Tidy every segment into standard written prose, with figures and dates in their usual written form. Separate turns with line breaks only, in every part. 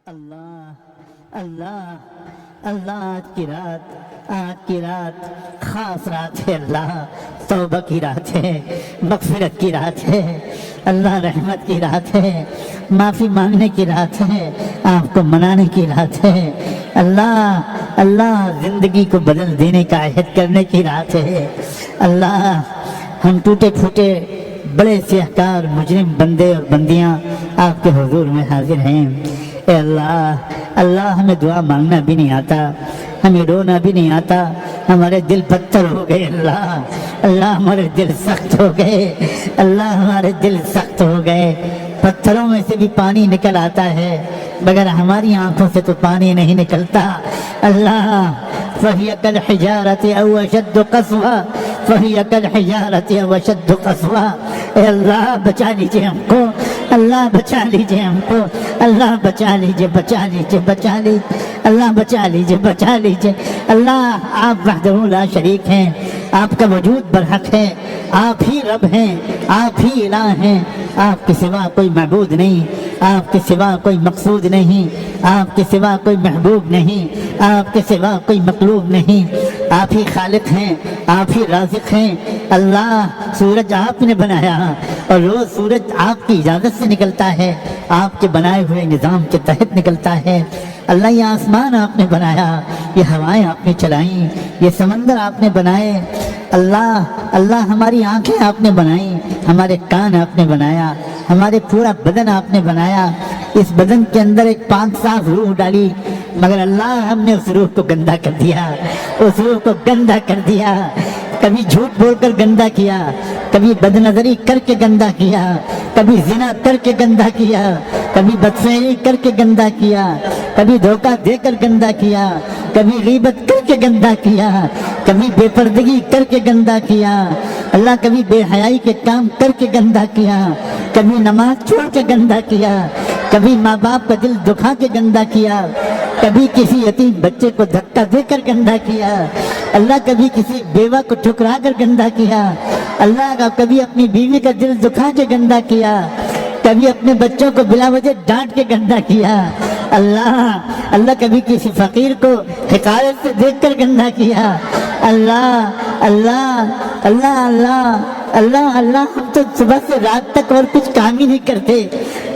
اللہ اللہ اللہ آج کی رات خاص رات ہے اللہ، توبہ کی رات ہے، مغفرت کی رات ہے اللہ، رحمت کی رات ہے، معافی مانگنے کی رات ہے، آپ کو منانے کی رات ہے اللہ، زندگی کو بدل دینے کا عہد کرنے کی رات ہے اللہ۔ ہم ٹوٹے پھوٹے بڑے سیاہکار مجرم بندے اور بندیاں آپ کے حضور میں حاضر ہیں اے اللہ، ہمیں دعا مانگنا بھی نہیں آتا، ہمیں رونا بھی نہیں آتا، ہمارے دل پتھر ہو گئے اللہ، ہمارے دل سخت ہو گئے اللہ، ہمارے دل سخت ہو گئے، پتھروں میں سے بھی پانی نکل آتا ہے مگر ہماری آنکھوں سے تو پانی نہیں نکلتا اللہ۔ فَهِيَ كَالْحِجَارَةِ أَوْ أَشَدُّ قَسْوَةً فَهِيَ كَالْحِجَارَةِ أَوْ أَشَدُّ قَسْوَةً اے اللہ بچا لیجئے ہم کو، اللہ بچا لیجئے ہم کو، اللہ بچا لیجئے اللہ بچا لیجئے اللہ۔ آپ وحدہ لا شریک ہیں، آپ کا وجود برحق ہے، آپ ہی رب ہیں، آپ ہی الہ ہیں، آپ کے سوا کوئی معبود نہیں، آپ کے سوا کوئی مقصود نہیں، آپ کے سوا کوئی محبوب نہیں، آپ کے سوا کوئی مطلوب نہیں، آپ ہی خالق ہیں، آپ ہی رازق ہیں اللہ۔ سورج آپ نے بنایا اور روز سورج آپ کی اجازت سے نکلتا ہے، آپ کے بنائے ہوئے نظام کے تحت نکلتا ہے اللہ۔ یہ آسمان آپ نے بنایا، یہ ہوائیں آپ نے چلائیں، یہ سمندر آپ نے بنائے اللہ، ہماری آنکھیں آپ نے بنائیں، ہمارے کان آپ نے بنایا، ہمارے پورا بدن آپ نے بنایا، اس بدن کے اندر ایک پاک صاف روح ڈالی مگر اللہ ہم نے اس روح کو گندا کر دیا، اس روح کو گندا کر دیا، کبھی جھوٹ بول کر گندا کیا، کبھی بد نظری کر کے گندا کیا، کبھی زنا کر کے گندا کیا، کبھی بدفعلی کر کے گندا کیا، کبھی دھوکہ دے کر گندا کیا، کبھی غیبت کر کے گندا کیا، کبھی بے پردگی کر کے گندا کیا اللہ، کبھی بے حیائی کے کام کر کے گندا کیا، کبھی نماز چھوڑ کے گندا کیا، کبھی ماں باپ کا دل دکھا کے گندا کیا، کبھی کسی یتیم بچے کو دھکا دے کر گندا کیا اللہ، کبھی کسی بیوہ کو ٹھکرا کر گندا کیا اللہ کا، کبھی اپنی بیوی کا دل دکھا کے گندا کیا، کبھی اپنے بچوں کو بلا وجہ ڈانٹ کے گندا کیا اللہ، کبھی کسی فقیر کو حقارت سے دیکھ کر گندا کیا اللہ، ہم تو صبح سے رات تک اور کچھ کام ہی نہیں کرتے،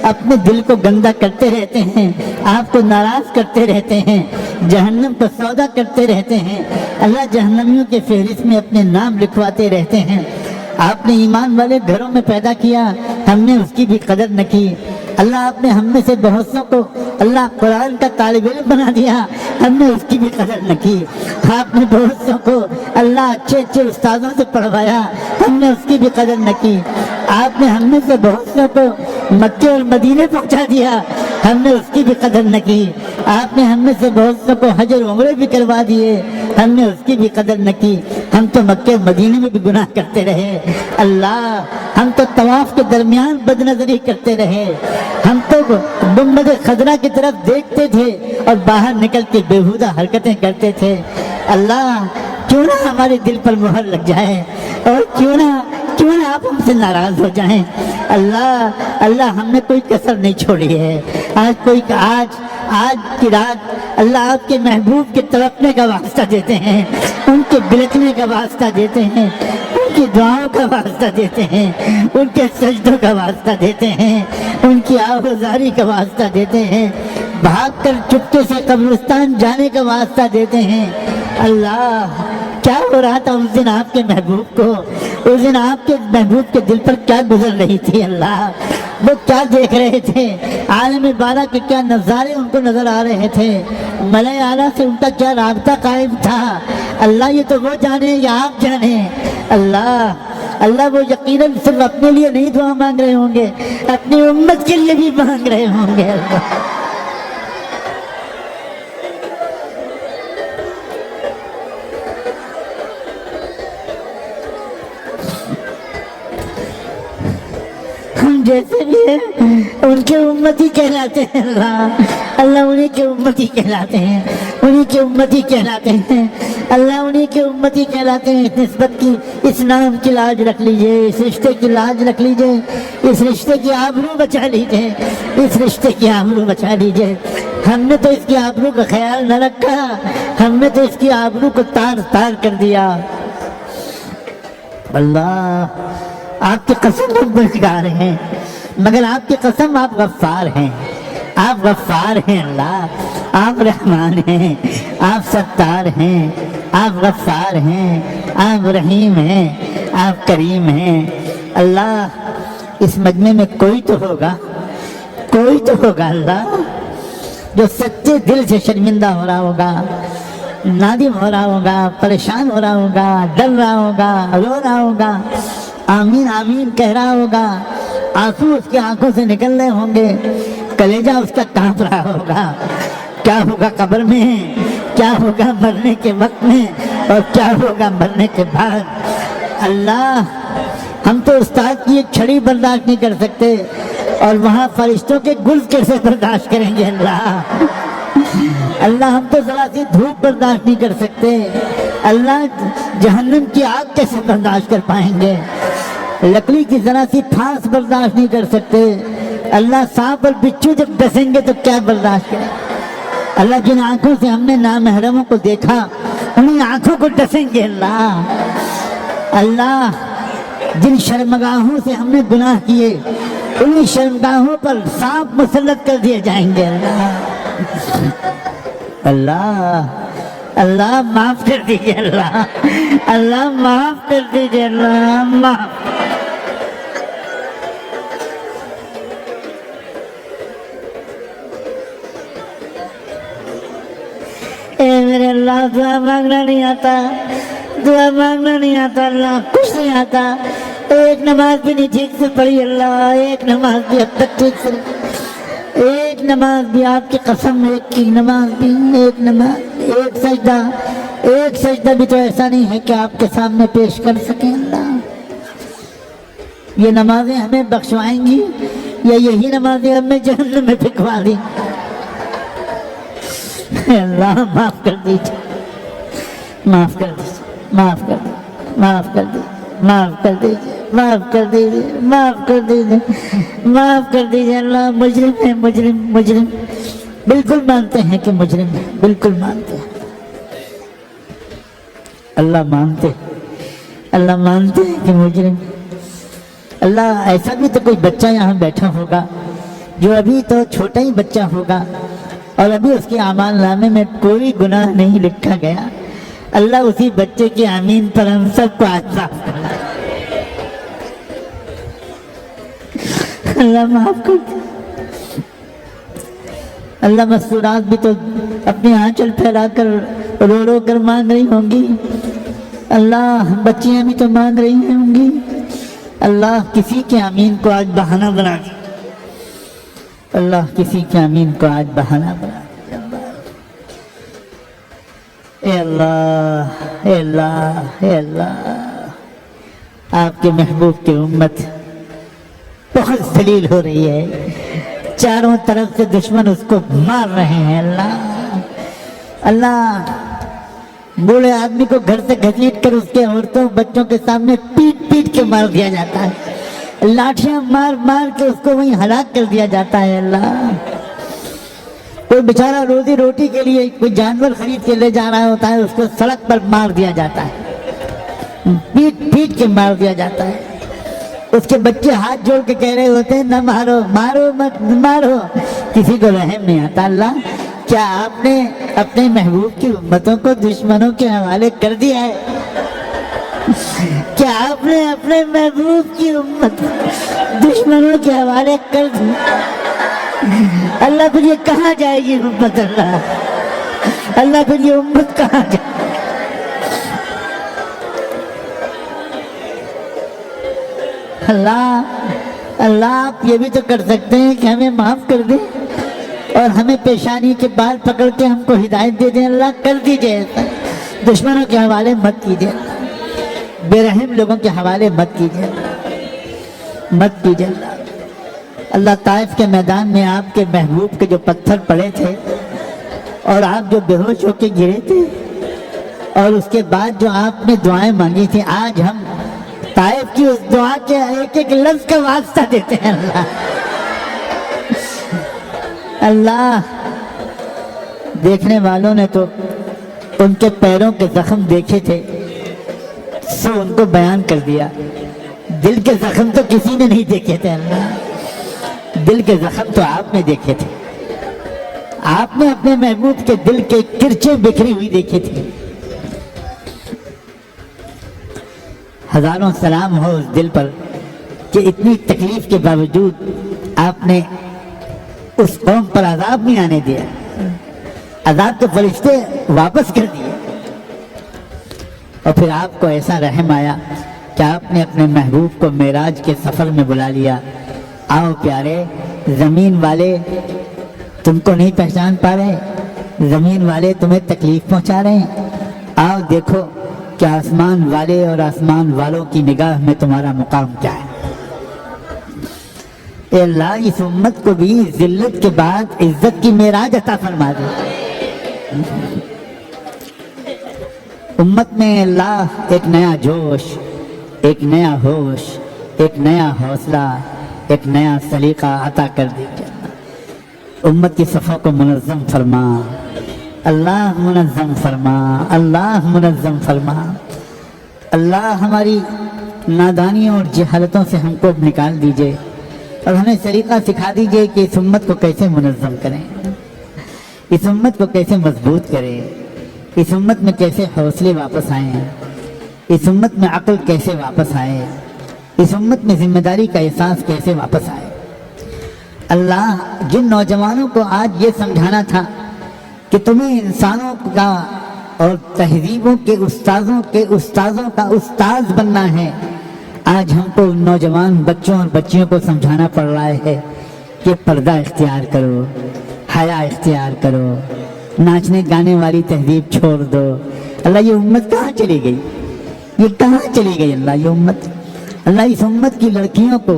اپنے دل کو گندا کرتے رہتے ہیں، آپ کو ناراض کرتے رہتے ہیں، جہنم کا سودا کرتے رہتے ہیں اللہ، جہنمیوں کے فہرست میں اپنے نام لکھواتے رہتے ہیں۔ آپ نے ایمان والے گھروں میں پیدا کیا، ہم نے اس کی بھی قدر نہ کی اللہ، آپ نے ہم میں سے بہت سو کو اللہ قرآن کا طالب علم بنا دیا، ہم نے اس کی بھی قدر نہ کی، آپ نے بہت سو کو اللہ اچھے استادوں سے پڑھوایا، ہم نے اس کی بھی قدر نہ کی، آپ نے ہم میں سے بہت سو کو مکے اور مدینے پہنچا دیا، ہم نے اس کی بھی قدر نہ کی، آپ نے ہم میں سے بہت سو کو حج اور عمرے بھی کروا دیے، ہم نے اس کی بھی قدر نہ کی، ہم تو مکے اور مدینے میں بھی گناہ کرتے رہے اللہ، ہم تو طواف کے درمیان بد نظری کرتے رہے، ہم تو گنبد خضرا کی طرف دیکھتے تھے اور باہر نکل کے بیہودہ حرکتیں کرتے تھے اللہ، کیوں نہ ہمارے دل پر مہر لگ جائے اور کیوں نہ آپ ہم سے ناراض ہو جائیں اللہ، ہم نے کوئی کسر نہیں چھوڑی ہے، آج کی رات اللہ آپ کے محبوب کے تڑپنے کا واسطہ دیتے ہیں، ان کے بلکنے کا واسطہ دیتے ہیں، ان کی دعاؤں کا واسطہ دیتے ہیں، ان کے سجدوں کا واسطہ دیتے ہیں، ان کی آہوزاری کا واسطہ دیتے ہیں، بھاگ کر چپکے سے قبرستان جانے کا واسطہ دیتے ہیں اللہ۔ کیا ہو رہا تھا اس دن آپ کے محبوب کو، اس دن آپ کے محبوب کے دل پر کیا گزر رہی تھی اللہ، وہ کیا دیکھ رہے تھے، عالم بالا کے کیا نظارے ان کو نظر آ رہے تھے، ملائے اعلیٰ سے ان کا کیا رابطہ قائم تھا اللہ، یہ تو وہ جانے یا آپ جانے اللہ، وہ یقیناً صرف اپنے لیے نہیں دعا مانگ رہے ہوں گے، اپنی امت کے لیے بھی مانگ رہے ہوں گے اللہ۔ ہم جیسے بھی ہیں ان کے امتی کہلاتے ہیں اللہ، انہیں کے امتی کہلاتے ہیں، انہیں کے امتی کہلاتے ہیں اللہ، انہیں کے امتی کہلاتے ہیں۔ اس نسبت کی، اس نام کی لاج رکھ لیجئے، اس رشتے کی لاج رکھ لیجئے، اس رشتے کی آبرو بچا لیجئے، اس رشتے کی آبرو بچا لیجئے۔ ہم نے تو اس کی آبرو کا خیال نہ رکھا، ہم نے تو اس کی آبرو کو تار تار کر دیا۔ اللہ آپ کی قسم ہم گنہگار ہیں، مگر آپ کی قسم آپ غفار ہیں، آپ غفار ہیں اللہ، آپ رحمان ہیں، آپ ستار ہیں، آپ غفار ہیں، آپ رحیم ہیں، آپ کریم ہیں۔ اللہ اس مجمع میں کوئی تو ہوگا، کوئی تو ہوگا اللہ جو سچے دل سے شرمندہ ہو رہا ہوگا، نادم ہو رہا ہوگا، پریشان ہو رہا ہوگا، ڈر رہا ہوگا، رو رہا ہوگا، آمین آمین کہہ رہا ہوگا، آنسو اس کی آنکھوں سے نکل رہے ہوں گے، کلیجہ اس کا کانپ رہا ہوگا، کیا ہوگا قبر میں، کیا ہوگا مرنے کے وقت میں، اور کیا ہوگا مرنے کے بعد۔ اللہ ہم تو استاد کی ایک چھڑی برداشت نہیں کر سکتے، اور وہاں فرشتوں کے گل کیسے برداشت کریں گے اللہ۔ اللہ ہم تو ذرا سی دھوپ برداشت نہیں کر سکتے، اللہ جہنم کی آگ کیسے برداشت کر پائیں گے، لکڑی کی ذرا سی پھانس برداشت نہیں کر سکتے، اللہ سانپ اور بچھو جب ڈسیں گے تو کیا برداشت کریں۔ اللہ جن آنکھوں سے ہم نے نامحرموں کو دیکھا انہیں آنکھوں کو ڈسیں گے اللہ۔ اللہ جن شرمگاہوں سے ہم نے گناہ کیے انہیں شرمگاہوں پر سانپ مسلط کر دیے جائیں گے اللہ۔ اللہ اللہ معاف کر دیجیے اللہ، اللہ معاف کر دیجیے اللہ، معاف۔ اے میرے اللہ دعا مانگنا نہیں آتا، دعا مانگنا نہیں آتا اللہ، کچھ نہیں آتا، ایک نماز بھی نہیں ٹھیک سے پڑھی اللہ، ایک نماز بھی اب تک ٹھیک سے، ایک نماز بھی آپ کی قسم، ایک کی نماز بھی، ایک نماز، ایک سجدہ بھی تو ایسا نہیں ہے کہ آپ کے سامنے پیش کر سکیں اللہ۔ یہ نمازیں ہمیں بخشوائیں گی یا یہی نمازیں ہمیں جہنم میں پھینکوا دیں؟ اللہ معاف کر دیجیے، معاف کر دیجیے، معاف کر دیجیے، معاف کر دیجیے، معاف کر دیجیے، معاف کر دیجیے، معاف کر دیجیے، معاف کر دیجیے اللہ۔ مجرم ہے، مجرم، مجرم، بالکل مانتے ہیں کہ مجرم ہے، بالکل مانتے ہیں اللہ، مانتے اللہ، مانتے ہیں کہ مجرم۔ اللہ ایسا بھی تو کوئی بچہ یہاں بیٹھا ہوگا جو ابھی تو چھوٹا ہی بچہ ہوگا اور ابھی اس کے اعمال نامے میں کوئی گناہ نہیں لکھا گیا، اللہ اسی بچے کی آمین پر ہم سب کو آج معاف کرنا، اللہ معاف کر دے۔ اللہ مستورات بھی تو اپنی آنچل پھیلا کر رو رو کر مانگ رہی ہوں گی، اللہ بچیاں بھی تو مانگ رہی ہوں گی، اللہ کسی کے آمین کو آج بہانہ بنا دے، اللہ کسی کے آمین کو آج بہانہ بنا دے، اے اللہ، اے اللہ، اے اللہ، آپ کے محبوب کی امت بہت ذلیل ہو رہی ہے، چاروں طرف سے دشمن اس کو مار رہے ہیں اللہ۔ اللہ بوڑھے آدمی کو گھر سے گھسیٹ کر اس کے عورتوں بچوں کے سامنے پیٹ پیٹ کے مار دیا جاتا ہے، لاٹھیاں مار مار کے اس کو وہیں ہلاک کر دیا جاتا ہے اللہ۔ کوئی بیچارہ روزی روٹی کے لیے کوئی جانور خرید کے لے جا رہا ہوتا ہے، اس کو سڑک پر مار دیا جاتا ہے، پیٹ پیٹ کے مار دیا جاتا ہے، اس کے بچے ہاتھ جوڑ کے کہہ رہے ہوتے ہیں نہ مارو، مارو مت مارو، کسی کو رحم نہیں آتا۔ اللہ کیا آپ نے اپنے محبوب کی امتوں کو دشمنوں کے حوالے کر دیا ہے؟ کیا آپ نے اپنے محبوب کی امت دشمنوں کے حوالے کر دی؟ اللہ پھر یہ کہاں جائے گی امت؟ اللہ پھر یہ امت کہاں جائے؟ اللہ آپ یہ بھی تو کر سکتے ہیں کہ ہمیں معاف کر دیں اور ہمیں پیشانی کے بال پکڑ کے ہم کو ہدایت دے دیں۔ اللہ کر دیجئے ایسا، دشمنوں کے حوالے مت کیجئے، بے رحم لوگوں کے حوالے مت کیجئے، مت کیجئے اللہ۔ طائف کے میدان میں آپ کے محبوب کے جو پتھر پڑے تھے اور آپ جو بے ہوش ہو کے گرے تھے اور اس کے بعد جو آپ نے دعائیں مانگی تھی، آج ہم طائف کی اس دعا کے ایک ایک لفظ کا واسطہ دیتے ہیں اللہ۔ اللہ دیکھنے والوں نے تو ان کے پیروں کے زخم دیکھے تھے سو ان کو بیان کر دیا، دل کے زخم تو کسی نے نہیں دیکھے تھے اللہ، دل کے زخم تو آپ نے دیکھے تھے، آپ نے اپنے محبوب کے دل کے کرچے بکھری ہوئی دیکھے تھے۔ ہزاروں سلام ہو اس دل پر کہ اتنی تکلیف کے باوجود آپ نے اس قوم پر عذاب نہیں آنے دیا، عذاب کے فرشتے واپس کر دیے، اور پھر آپ کو ایسا رحم آیا کہ آپ نے اپنے محبوب کو معراج کے سفر میں بلا لیا، آؤ پیارے، زمین والے تم کو نہیں پہچان پا رہے، زمین والے تمہیں تکلیف پہنچا رہے ہیں، آؤ دیکھو کہ آسمان والے اور آسمان والوں کی نگاہ میں تمہارا مقام کیا ہے۔ اے اللہ اس امت کو بھی ذلت کے بعد عزت کی معراج عطا فرما دے۔ امت میں اللہ ایک نیا جوش، ایک نیا ہوش، ایک نیا حوصلہ، ایک نیا سلیقہ عطا کر دیجیے۔ امت کی صفوں کو منظم فرما اللہ، منظم فرما اللہ، منظم فرما اللہ۔ ہماری نادانیوں اور جہالتوں سے ہم کو نکال دیجیے اور ہمیں طریقہ سکھا دیجیے کہ اس امت کو کیسے منظم کریں، اس امت کو کیسے مضبوط کریں، اس امت میں کیسے حوصلے واپس آئیں، اس امت میں عقل کیسے واپس آئے، اس امت میں ذمہ داری کا احساس کیسے واپس آئے۔ اللہ جن نوجوانوں کو آج یہ سمجھانا تھا کہ تمہیں انسانوں کا اور تہذیبوں کے استاذوں کا استاذ بننا ہے، آج ہم کو نوجوان بچوں اور بچیوں کو سمجھانا پڑ رہا ہے کہ پردہ اختیار کرو، حیا اختیار کرو، ناچنے گانے والی تہذیب چھوڑ دو۔ اللہ یہ امت کہاں چلی گئی، یہ کہاں چلی گئی اللہ یہ امت؟ اللہ اس امت کی لڑکیوں کو،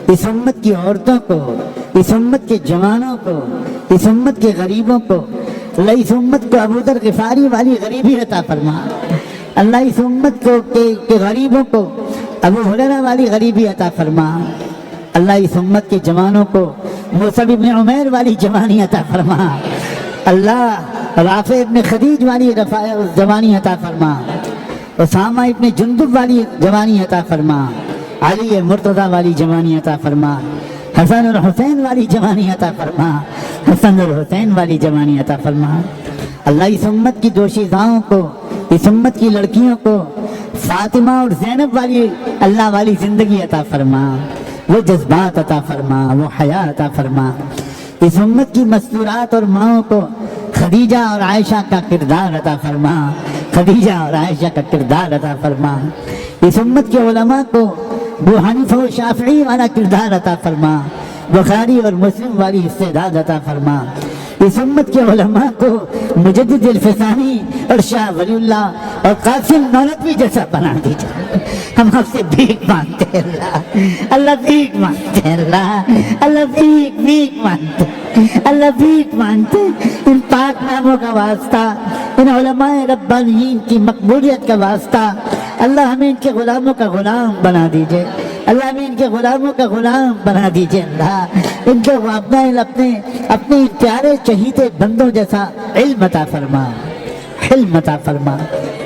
اس امت کی عورتوں کو، اس امت کے جوانوں کو، اس امت کے غریبوں کو، اللہ اس امت کو ابو ذر غفاری والی غریبی عطا فرما، اللہ اس امت کو کے غریبوں کو ابو ہریرہ والی غریبی عطا فرما، اللہ اس امت کے جوانوں کو مصعب ابن عمیر والی جوانی عطا فرما، اللہ رافع ابن خدیج والی جوانی عطا فرما، اسامہ ابن جندب والی جوانی عطا فرما، علی مرتضیٰ والی جوانی عطا فرما، حسن اور حسین والی جوانی عطا فرما، حسن اور حسین والی جوانی عطا فرما۔ اللہ اس امت کی دوشیزاؤں کو، اس امت کی لڑکیوں کو فاطمہ اور زینب والی اللہ والی زندگی عطا فرما، وہ جذبات عطا فرما، وہ حیا عطا فرما۔ اس امت کی مستورات اور ماؤں کو خدیجہ اور عائشہ کا کردار عطا فرما، خدیجہ اور عائشہ کا کردار عطا فرما۔ اس امت کے علماء کو ابو حنیفہ و شافعی والا کردار عطا فرما، بخاری اور مسلم والی استعداد عطا فرما۔ اس امت کے علماء کو مجدد الفسانی اور شاہ ولی اللہ اور قاسم نانوتوی جیسا بنا دیجیے۔ ہم آپ سے بھیک مانگتے ہیں اللہ، اللہ بھیک مانگتے ہیں اللہ، اللہ بھیک مانگتے ہیں، اللہ بھیک مانگتے ہیں۔ ان پاک ناموں کا واسطہ، ان علماء ربانیین کی مقبولیت کا واسطہ، اللہ ہمیں ان کے غلاموں کا غلام بنا دیجئے، اللہ ہمیں ان کے غلاموں کا غلام بنا دیجئے، اللہ ان کے اپنے پیارے چہیتے بندوں جیسا علم عطا فرما، حلم عطا فرما،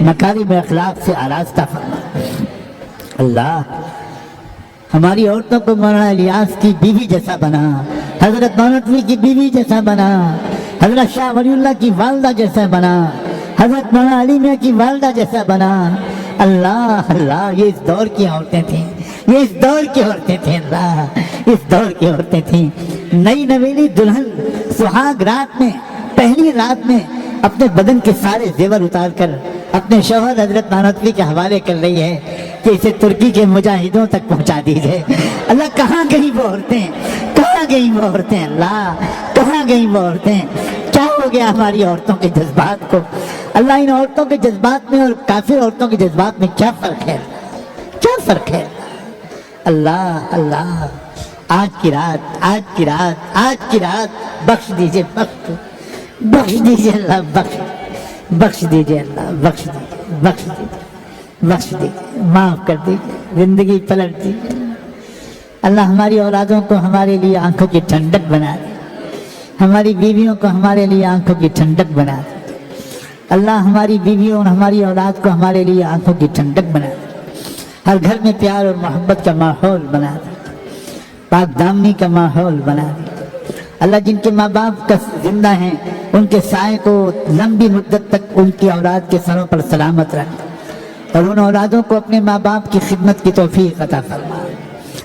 مکارم اخلاق سے آراستہ فرما۔ اللہ ہماری عورتوں کو مولانا الیاس کی بیوی جیسا بنا، حضرت نانوتوی کی بیوی جیسا بنا، حضرت شاہ ولی اللہ کی والدہ جیسا بنا، حضرت مولانا علی میاں کی والدہ جیسا بنا۔ اللہ اللہ یہ اس دور کی عورتیں تھیں، یہ اس دور کی عورتیں تھیں، اللہ اس دور کی عورتیں تھیں۔ نئی نویلی دلہن سہاگ رات میں، پہلی رات میں اپنے بدن کے سارے زیور اتار کر اپنے شوہر حضرت نانوتوی کے حوالے کر رہی ہے کہ اسے ترکی کے مجاہدوں تک پہنچا دیجیے۔ اللہ کہاں گئی وہ عورتیں، کہاں گئی وہ عورتیں، اللہ کہاں گئی وہ عورتیں؟ کیا ہو گیا ہماری عورتوں کے جذبات کو؟ اللہ ان عورتوں کے جذبات میں اور کافر عورتوں کے جذبات میں کیا فرق ہے، کیا فرق ہے؟ اللہ اللہ آج کی رات بخش دیجئے، بخش دیجئے اللہ، بخش دیجئے اللہ، بخش دیجئے، معاف کر دیجئے، زندگی پلٹ دیجئے۔ اللہ ہماری اولادوں کو ہمارے لیے آنکھوں کی ٹھنڈک بنا دے، ہماری بیویوں کو ہمارے لیے آنکھوں کی ٹھنڈک بنا دے اللہ، ہماری بیویوں اور ہماری اولاد کو ہمارے لیے آنکھوں کی ٹھنڈک بنا دے، ہر گھر میں پیار اور محبت کا ماحول بنا دے، پاک دامنی کا ماحول بنا دے اللہ۔ جن کے ماں باپ کا زندہ ہیں ان کے سائے کو لمبی مدت تک ان کی اولاد کے سروں پر سلامت رکھ، اور ان اولادوں کو اپنے ماں باپ کی خدمت کی توفیق عطا فرما،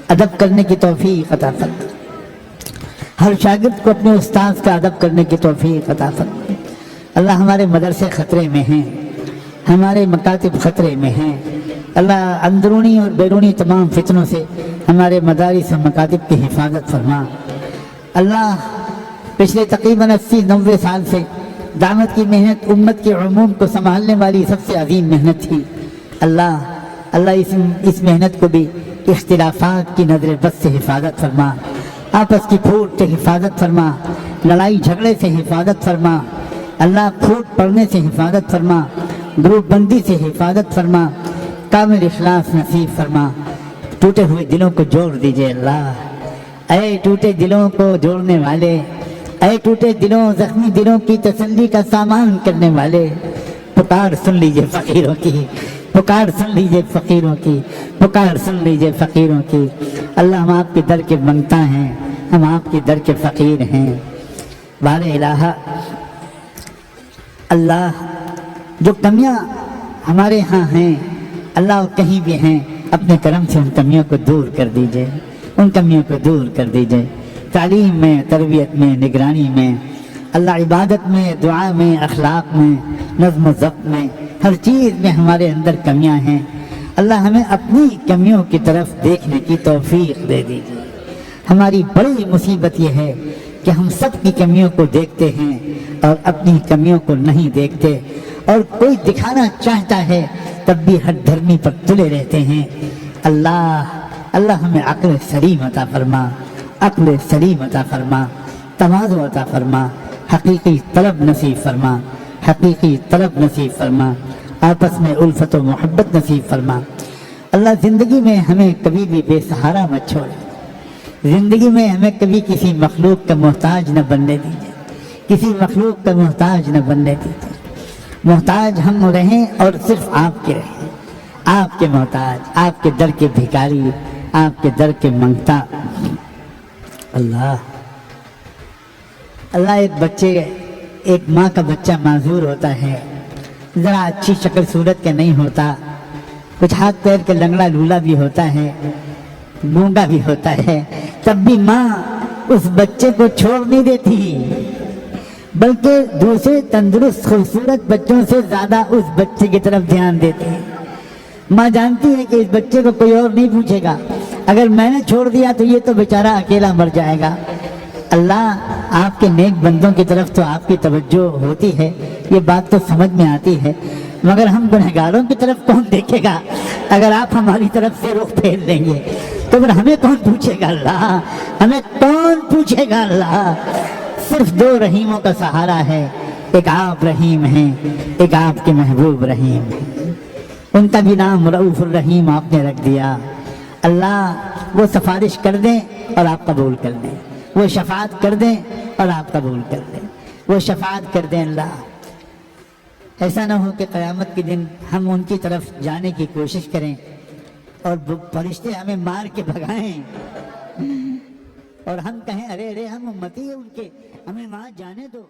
ادب کرنے کی توفیق عطا فرما، ہر شاگرد کو اپنے استاذ کا ادب کرنے کی توفیق عطا فرما اللہ۔ ہمارے مدرسے خطرے میں ہیں، ہمارے مکاتب خطرے میں ہیں اللہ، اندرونی اور بیرونی تمام فتنوں سے ہمارے مدارس اور مکاتب کی حفاظت فرما اللہ۔ پچھلے تقریباً 80-90 سال سے دعوت کی محنت امت کے عموم کو سنبھالنے والی سب سے عظیم محنت تھی اللہ اس محنت کو بھی اختلافات کی نظر بد سے حفاظت فرما، آپس کی پھوٹ سے حفاظت فرما، لڑائی جھگڑے سے حفاظت فرما اللہ، پھوٹ پڑنے سے حفاظت فرما، گروپ بندی سے حفاظت فرما، کامل اخلاص نصیب فرما، ٹوٹے ہوئے دلوں کو جوڑ دیجئے اللہ۔ اے ٹوٹے دلوں کو جوڑنے والے، اے ٹوٹے دلوں زخمی دلوں کی تسلی کا سامان کرنے والے، پکار سن لیجئے فقیروں کی، پکار سن لیجئے فقیروں کی، پکار سن لیجئے فقیروں کی اللہ۔ ہم آپ کے در کے منگتا ہیں، ہم آپ کے در کے فقیر ہیں بار الہ اللہ۔ جو کمیاں ہمارے ہاں ہیں اللہ، اور کہیں بھی ہیں، اپنے کرم سے ان کمیوں کو دور کر دیجئے، ان کمیوں کو دور کر دیجئے، تعلیم میں، تربیت میں، نگرانی میں اللہ، عبادت میں، دعا میں، اخلاق میں، نظم و ضبط میں، ہر چیز میں ہمارے اندر کمیاں ہیں اللہ۔ ہمیں اپنی کمیوں کی طرف دیکھنے کی توفیق دے دیجئے۔ ہماری بڑی مصیبت یہ ہے کہ ہم سب کی کمیوں کو دیکھتے ہیں اور اپنی کمیوں کو نہیں دیکھتے، اور کوئی دکھانا چاہتا ہے تب بھی ہر دھرمی پر تلے رہتے ہیں اللہ ہمیں عقل سلیم عطا فرما، عقل سلیم عطا فرما، تواضع عطا فرما، حقیقی طلب نصیب فرما، حقیقی طلب نصیب فرما، آپس میں الفت و محبت نصیب فرما اللہ۔ زندگی میں ہمیں کبھی بھی بے سہارا مت چھوڑے، زندگی میں ہمیں کبھی کسی مخلوق کا محتاج نہ بننے دیجیے، کسی مخلوق کا محتاج نہ بننے دیجیے۔ محتاج ہم رہیں اور صرف آپ کے رہیں، آپ کے محتاج، آپ کے در کے بھکاری، آپ کے در کے منگتا اللہ۔ ایک ماں کا بچہ معذور ہوتا ہے، ذرا اچھی شکل صورت کا نہیں ہوتا، کچھ ہاتھ پیر کے لنگڑا لولا بھی ہوتا ہے، گونگا بھی ہوتا ہے، تب بھی ماں اس بچے کو چھوڑ نہیں دیتی، بلکہ دوسرے تندرست خوبصورت بچوں سے زیادہ اس بچے کی طرف دھیان دیتی ہے۔ ماں جانتی ہے کہ اس بچے کو کوئی اور نہیں پوچھے گا، اگر میں نے چھوڑ دیا تو یہ تو بیچارہ اکیلا مر جائے گا۔ اللہ، آپ کے نیک بندوں کی طرف تو آپ کی توجہ ہوتی ہے، یہ بات تو سمجھ میں آتی ہے، مگر ہم گنہگاروں کی طرف کون دیکھے گا؟ اگر آپ ہماری طرف سے رخ پھیر دیں گے تو پھر ہمیں کون پوچھے گا اللہ؟ ہمیں کون پوچھے گا اللہ؟ صرف دو رحیموں کا سہارا ہے، ایک آپ رحیم ہیں، ایک آپ کے محبوب رحیم ہیں، ان کا بھی نام رؤوف الرحیم آپ نے رکھ دیا اللہ۔ وہ سفارش کر دیں اور آپ قبول کر دیں، وہ شفاعت کر دیں اور آپ قبول کر دیں، وہ شفاعت کر دیں اللہ۔ ایسا نہ ہو کہ قیامت کے دن ہم ان کی طرف جانے کی کوشش کریں اور فرشتے ہمیں مار کے بھگائیں اور ہم کہیں ارے ہم امتی ہیں ان کے، ہمیں وہاں جانے دو۔